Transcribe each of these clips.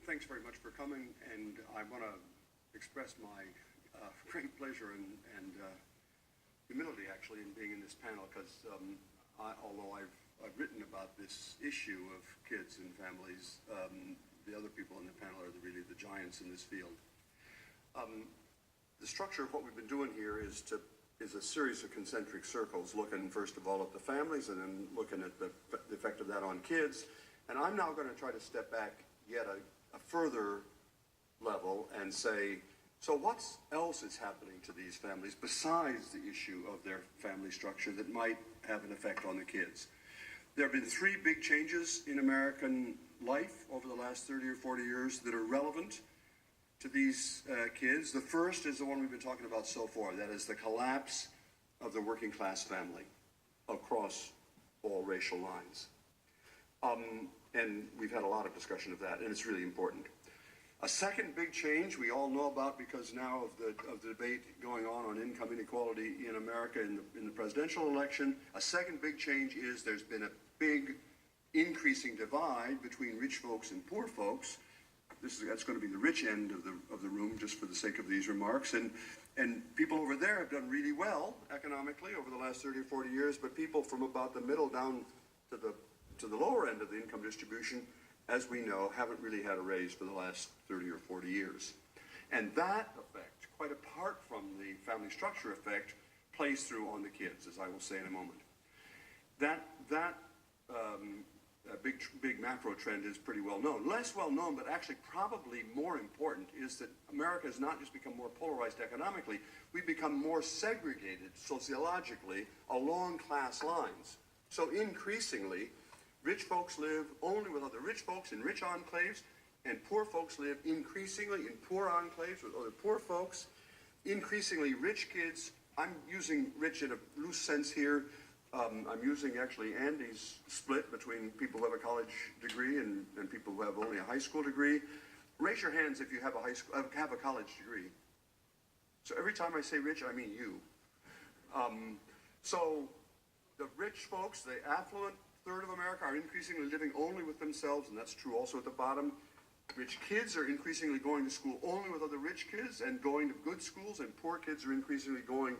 thanks very much for coming, and I want to express my great pleasure and humility, actually, in being in this panel, because although I've written about this issue of kids and families, the other people in the panel are really the giants in this field. The structure of what we've been doing here is a series of concentric circles, looking first of all at the families and then looking at the effect of that on kids. And I'm now going to try to step back yet a further level and say, so what else is happening to these families besides the issue of their family structure that might have an effect on the kids? There have been three big changes in American life over the last 30 or 40 years that are relevant to these kids. The first is the one we've been talking about so far. That is the collapse of the working class family across all racial lines. And we've had a lot of discussion of that, and it's really important. A second big change we all know about because now of the debate going on income inequality in America in the presidential election. A second big change is there's been a big increasing divide between rich folks and poor folks. That's going to be the rich end of the room, just for the sake of these remarks. And people over there have done really well economically over the last 30 or 40 years, but people from about the middle down to the lower end of the income distribution, as we know, haven't really had a raise for the last 30 or 40 years. And that effect, quite apart from the family structure effect, plays through on the kids, as I will say in a moment. That big macro trend is pretty well known. Less well known, but actually probably more important, is that America has not just become more polarized economically, we've become more segregated sociologically along class lines. So increasingly, rich folks live only with other rich folks in rich enclaves, and poor folks live increasingly in poor enclaves with other poor folks. Increasingly rich kids, I'm using rich in a loose sense here. I'm using actually Andy's split between people who have a college degree and people who have only a high school degree. Raise your hands if you have a college degree. So every time I say rich, I mean you. So the rich folks, the affluent third of America, are increasingly living only with themselves, and that's true also at the bottom. Rich kids are increasingly going to school only with other rich kids and going to good schools, and poor kids are increasingly going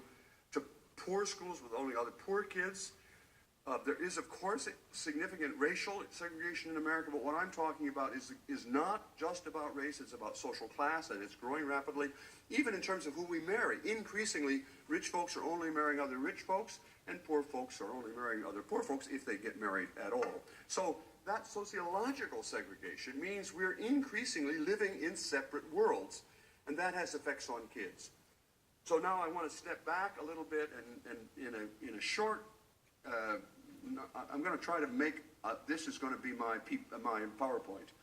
to poor schools with only other poor kids. There is, of course, significant racial segregation in America, but what I'm talking about is not just about race, it's about social class, and it's growing rapidly, even in terms of who we marry. Increasingly, rich folks are only marrying other rich folks, and poor folks are only marrying other poor folks if they get married at all. So that sociological segregation means we're increasingly living in separate worlds, and that has effects on kids. So now I want to step back a little bit and in a short, I'm going to try to make, this is going to be my PowerPoint.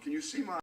Can you see my